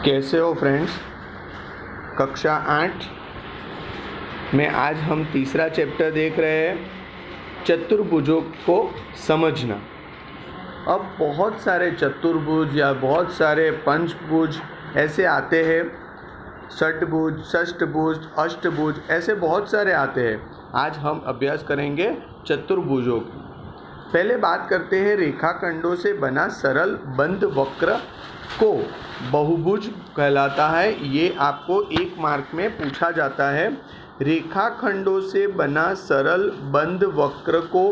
कैसे हो फ्रेंड्स। कक्षा 8 में आज हम तीसरा चैप्टर देख रहे हैं, चतुर्भुजों को समझना। अब बहुत सारे चतुर्भुज या बहुत सारे पंचभुज ऐसे आते हैं, षटभुज, षष्ठभुज, अष्टभुज, ऐसे बहुत सारे आते हैं। आज हम अभ्यास करेंगे चतुर्भुजों की। पहले बात करते हैं रेखाखंडों से बना सरल बंद वक्र को बहुभुज कहलाता है। ये आपको 1 मार्क में पूछा जाता है। रेखाखंडों से बना सरल बंद वक्र को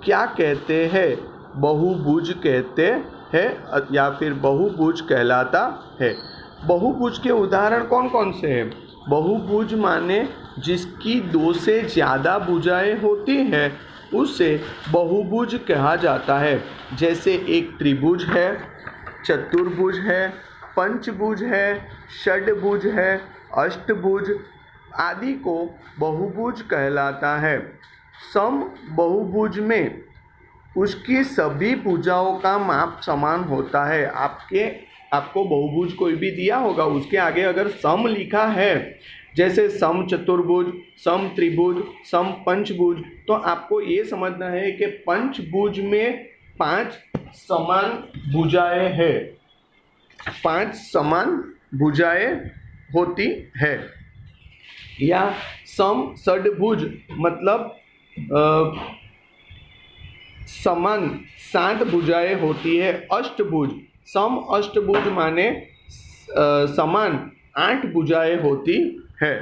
क्या कहते हैं? बहुभुज कहते हैं या फिर बहुभुज कहलाता है। बहुभुज के उदाहरण कौन कौन से हैं? बहुभुज माने जिसकी 2 से ज़्यादा भुजाएं होती हैं उसे बहुभुज कहा जाता है। जैसे एक त्रिभुज है, चतुर्भुज है, पंचभुज है, षड्भुज है, अष्टभुज आदि को बहुभुज कहलाता है। सम बहुभुज में उसकी सभी भुजाओं का माप समान होता है। आपको बहुभुज कोई भी दिया होगा, उसके आगे अगर सम लिखा है, जैसे सम चतुर्भुज, सम त्रिभुज, सम पंचभुज, तो आपको ये समझना है कि पंचभुज में 5 समान भुजाएं हैं, 5 समान भुजाएं होती है। या सम षड्भुज मतलब समान 7 भुजाएं होती है। अष्टभुज, सम अष्टभुज माने समान 8 भुजाएं होती है।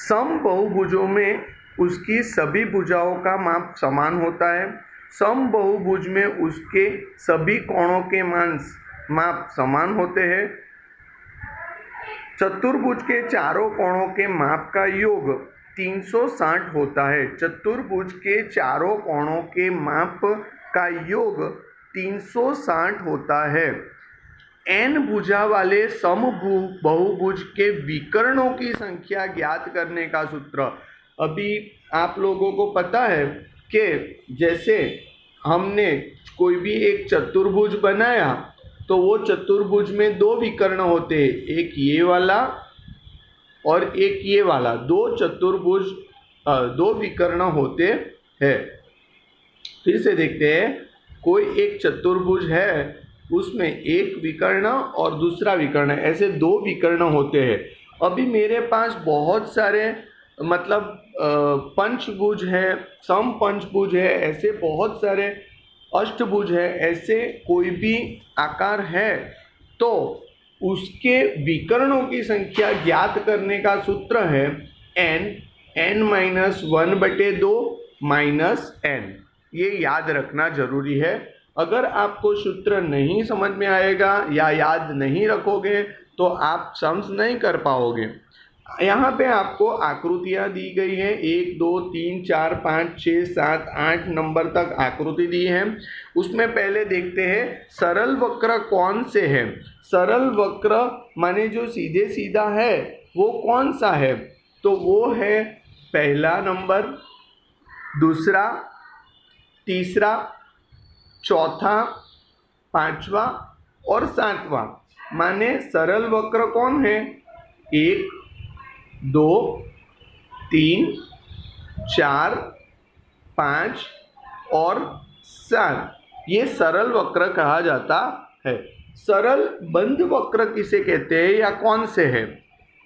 सम बहुभुजों में उसकी सभी भुजाओं का माप समान होता है। सम बहुभुज में उसके सभी कोणों के माप समान होते हैं। चतुर्भुज के चारों कोणों के माप का योग 360 होता है। चतुर्भुज के चारों कोणों के माप का योग 360 होता है। n भुजा वाले बहुभुज के विकर्णों की संख्या ज्ञात करने का सूत्र। अभी आप लोगों को पता है कि जैसे हमने कोई भी एक चतुर्भुज बनाया तो वो चतुर्भुज में 2 विकर्ण होते हैं, एक ये वाला और एक ये वाला। 2 विकर्ण होते हैं। फिर से देखते हैं, कोई एक चतुर्भुज है, उसमें एक विकर्ण और दूसरा विकर्ण, ऐसे 2 विकर्ण होते हैं। अभी मेरे पास बहुत सारे पंचभुज है, सम पंचभुज है, ऐसे बहुत सारे अष्टभुज है, ऐसे कोई भी आकार है, तो उसके विकर्णों की संख्या ज्ञात करने का सूत्र है n-1/2 -n। ये याद रखना जरूरी है। अगर आपको सूत्र नहीं समझ में आएगा या याद नहीं रखोगे तो आप सम्स नहीं कर पाओगे। यहाँ पे आपको आकृतियाँ दी गई हैं, 1 2 3 4 5 6 7 8 नंबर तक आकृति दी है। उसमें पहले देखते हैं सरल वक्र कौन से है। सरल वक्र माने जो सीधे सीधा है वो कौन सा है? तो वो है पहला नंबर, दूसरा, तीसरा, चौथा, 5वां और 7वां। माने सरल वक्र कौन है? 1 2 3 4 5 और 7, ये सरल वक्र कहा जाता है। सरल बंद वक्र किसे कहते हैं या कौन से है?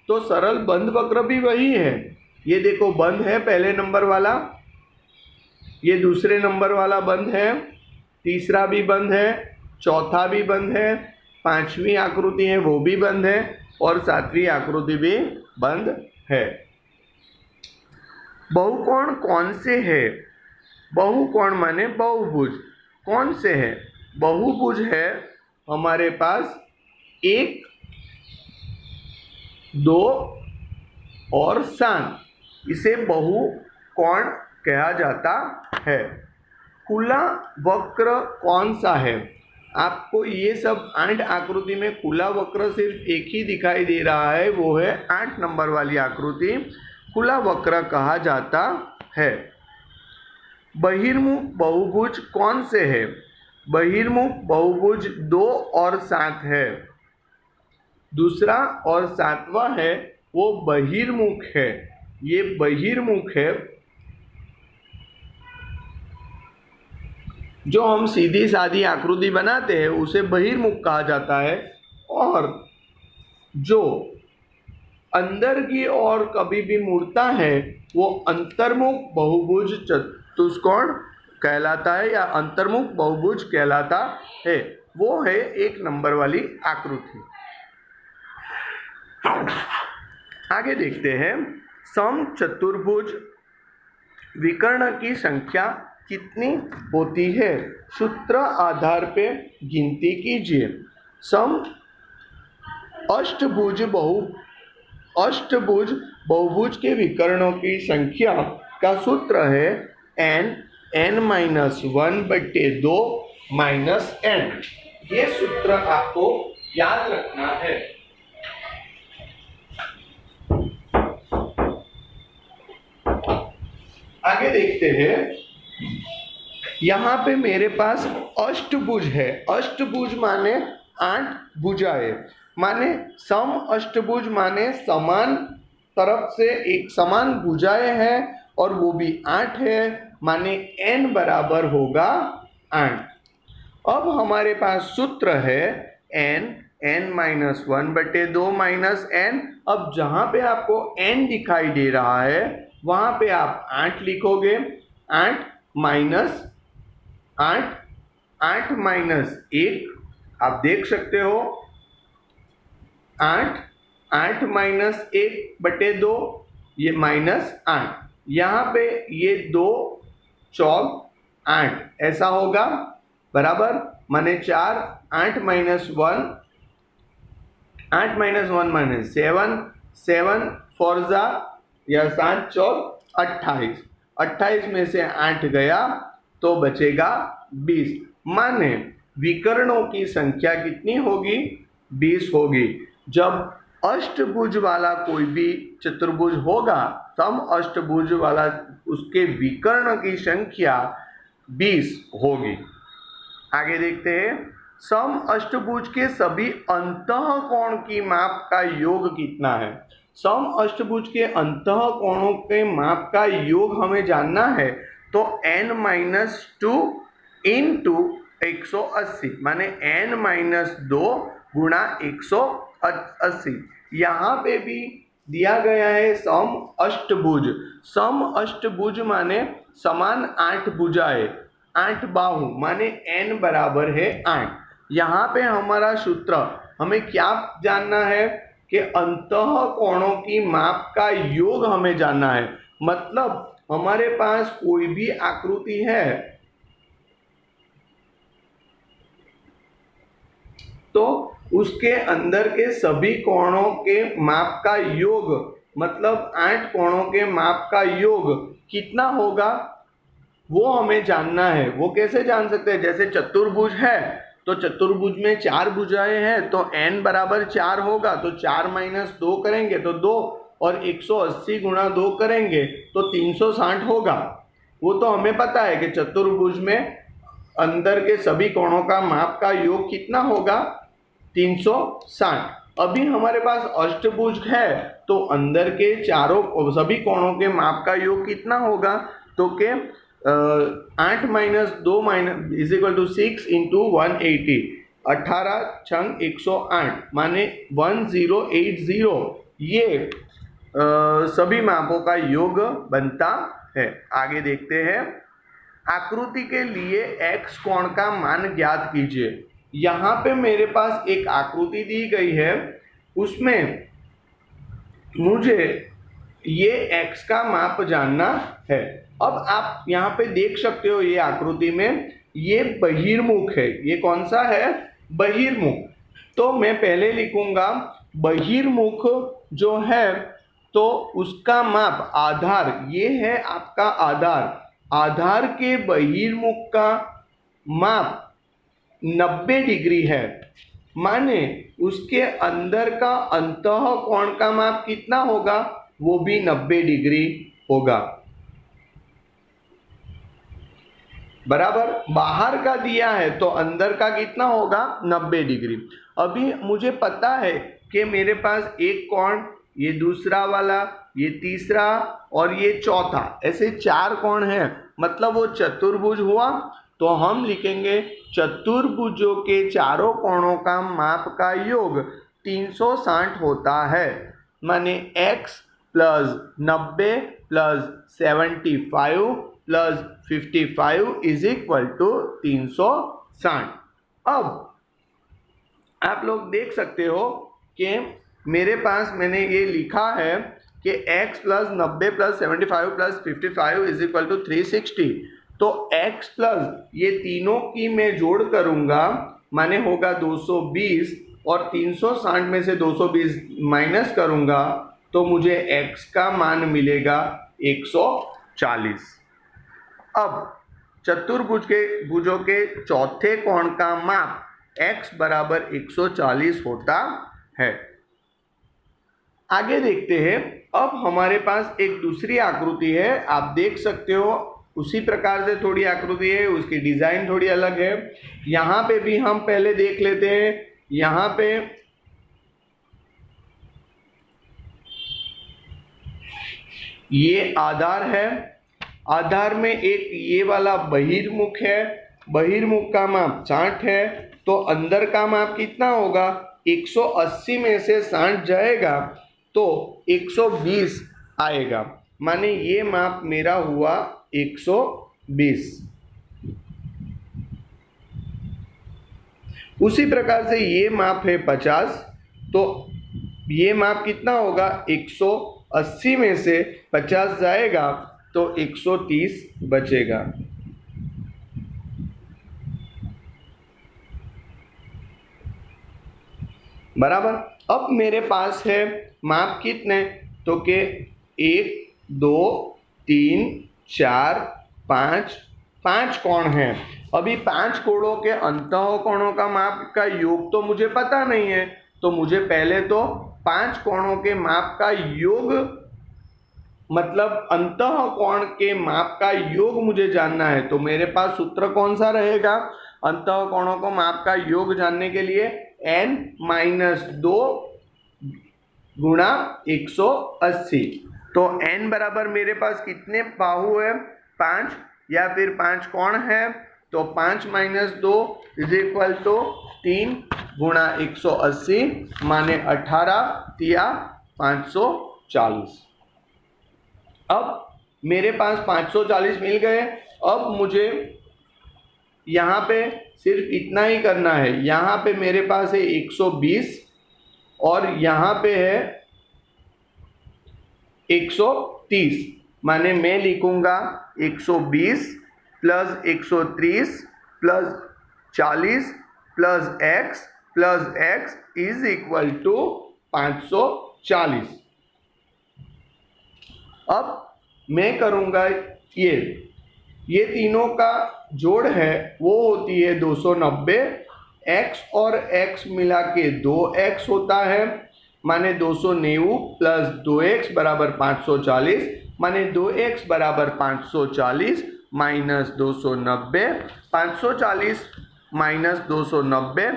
तो सरल बंद वक्र भी वही है। ये देखो, बंद है पहले नंबर वाला, ये दूसरे नंबर वाला बंद है, तीसरा भी बंद है, चौथा भी बंद है, 5वीं आकृति है वो भी बंद है और 7वीं आकृति भी बंद है। बहुकोण कौन से है? बहुकोण माने बहुभुज कौन से है? बहुभुज है हमारे पास 1 2 और 7, इसे बहुकोण कहा जाता है। खुला वक्र कौन सा है? आपको ये सब 8 आकृति में खुला वक्र सिर्फ एक ही दिखाई दे रहा है, वो है 8 नंबर वाली आकृति, खुला वक्र कहा जाता है। बहिर्मुख बहुभुज कौन से है? बहिर्मुख बहुभुज 2 और 7 है। दूसरा और 7वां है वो बहिर्मुख है। ये बहिर्मुख है, जो हम सीधी सादी आकृति बनाते हैं उसे बहिर्मुख कहा जाता है। और जो अंदर की ओर कभी भी मुड़ता है वो अंतर्मुख बहुभुज चतुष्कोण कहलाता है या अंतर्मुख बहुभुज कहलाता है। वो है 1 नंबर वाली आकृति। आगे देखते हैं, समचतुर्भुज विकर्ण की संख्या कितनी होती है? सूत्र आधार पे गिनती कीजिए। सम अष्टभुज बहुभुज के विकर्णों की संख्या का सूत्र है n-1/2 -n। ये सूत्र आपको याद रखना है। आगे देखते हैं, यहाँ पे मेरे पास अष्टभुज है। अष्टभुज माने 8 भुजाएं, माने सम अष्टभुज माने समान तरफ से एक समान भुजाएं हैं और वो भी 8 है, माने n बराबर होगा 8। अब हमारे पास सूत्र है n-1/2 -n। अब जहाँ पे आपको n दिखाई दे रहा है वहाँ पे आप 8 लिखोगे। 8 माइनस 1 आप देख सकते हो। 8 माइनस 1/2 ये -8। यहाँ पे ये 2 चौक 8 ऐसा होगा बराबर, माने 4। 8 माइनस 1 -7। 7 4 जा या 7 चौक 28। 28 में से 8 गया तो बचेगा 20। माने विकर्णों की संख्या कितनी होगी? 20 होगी। जब अष्टभुज वाला कोई भी चतुर्भुज होगा, सम अष्टभुज वाला उसके विकर्ण की संख्या 20 होगी। आगे देखते हैं, सम अष्टभुज के सभी अंतःकोण की माप का योग कितना है? सम अष्टभुज के अंतःकोणों के माप का योग हमें जानना है तो n-2 इंटू 180 माने n-2 गुणा 180। यहाँ पे भी दिया गया है सम अष्टभुज। सम अष्टभुज माने समान 8 भुजाएं, 8 बाहु, माने n बराबर है 8। यहाँ पे हमारा सूत्र हमें क्या जानना है कि अंतःकोणों की माप का योग हमें जानना है। मतलब हमारे पास कोई भी आकृति है तो उसके अंदर के सभी कोणों के माप का योग, मतलब 8 कोणों के माप का योग कितना होगा वो हमें जानना है। वो कैसे जान सकते हैं? जैसे चतुर्भुज है तो चतुर्भुज में 4 भुजाएं हैं तो n बराबर 4 होगा, तो 4 माइनस 2 करेंगे तो 2 और 180 गुणा 2 करेंगे तो 360 होगा। वो तो हमें पता है कि चतुर्भुज में अंदर के सभी कोणों का माप का योग कितना होगा? 360। अभी हमारे पास अष्टभुज है तो अंदर के चारों सभी कोणों के माप का योग कितना होगा? तो के 8 minus 2 is equal to 6 into 180। 18 छंग 108 माने 1080। ये सभी मापों का योग बनता है। आगे देखते हैं, आकृति के लिए x कोण का मान ज्ञात कीजिए। यहाँ पे मेरे पास एक आकृति दी गई है, उसमें मुझे ये x का माप जानना है। अब आप यहाँ पे देख सकते हो ये आकृति में ये बहिर्मुख है। ये कौन सा है? बहिर्मुख। तो मैं पहले लिखूंगा बहिर्मुख जो है तो उसका माप आधार, ये है आपका आधार। आधार के बहिर्मुख का माप 90 डिग्री है, माने उसके अंदर का अंतःकोण का माप कितना होगा? वो भी 90 डिग्री होगा। बराबर। बाहर का दिया है तो अंदर का कितना होगा 90 डिग्री। अभी मुझे पता है कि मेरे पास एक कोण, ये दूसरा वाला, ये तीसरा और ये चौथा, ऐसे 4 कोण हैं, मतलब वो चतुर्भुज हुआ। तो हम लिखेंगे चतुर्भुजों के चारों कोणों का माप का योग 360 होता है। माने x plus 90 plus 75 plus 55 is equal to 360। अब आप लोग देख सकते हो कि मेरे पास मैंने ये लिखा है कि x plus 90 plus 75 plus 55 is equal to 360। तो x प्लस ये तीनों की मैं जोड़ करूँगा, माने होगा 220, और 360 में से 220 माइनस करूँगा तो मुझे x का मान मिलेगा 140। अब भुजों के चौथे कोण का माप x बराबर 140 होता है। आगे देखते हैं। अब हमारे पास एक दूसरी आकृति है, आप देख सकते हो उसी प्रकार से थोड़ी आकृति है, उसकी डिजाइन थोड़ी अलग है। यहाँ पे भी हम पहले देख लेते हैं। यहाँ पे ये आधार है, आधार में एक ये वाला बहिर्मुख है, बहिर्मुख का माप 60 है, तो अंदर का माप कितना होगा 180 में से 60 जाएगा तो 120 आएगा। माने ये माप मेरा हुआ 120। उसी प्रकार से ये माप है 50, तो ये माप कितना होगा 180 में से 50 जाएगा तो 130 बचेगा। बराबर। अब मेरे पास है माप कितने, तो के 1 2 3 4 5 5 कोण हैं। अभी 5 कोणों के अंतः कोणों का माप का योग तो मुझे पता नहीं है, तो मुझे पहले तो 5 कोणों के माप का योग, मतलब अंतः कोण के माप का योग मुझे जानना है। तो मेरे पास सूत्र कौन सा रहेगा अंतः कोणों को माप का योग जानने के लिए, n-2 गुणा 180। तो n बराबर मेरे पास कितने बाहु है 5, या फिर 5 कोण है, तो 5 - 2 इज इक्वल टू 3 गुणा 180 माने 18 तिया 540। अब मेरे पास 540 मिल गए। अब मुझे यहाँ पे सिर्फ इतना ही करना है। यहाँ पे मेरे पास है 120 और यहाँ पे है 130, माने मैं लिखूँगा 120 plus 130 plus 40 plus x is equal to 540। अब मैं करूँगा ये तीनों का जोड़ है वो होती है 290, x और x मिला के 2x होता है, माने 290 प्लस 2x बराबर 540, माने 2x बराबर 540 माइनस 290। 540 माइनस 290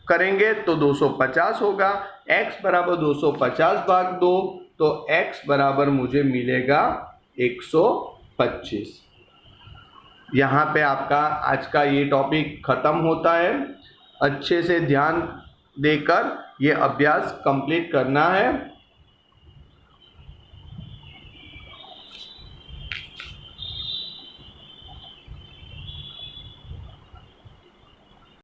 करेंगे तो 250 होगा। x बराबर 250 भाग 2, तो x बराबर मुझे मिलेगा 125। यहाँ पे आपका आज का ये टॉपिक ख़त्म होता है। अच्छे से ध्यान देकर ये अभ्यास कंप्लीट करना है।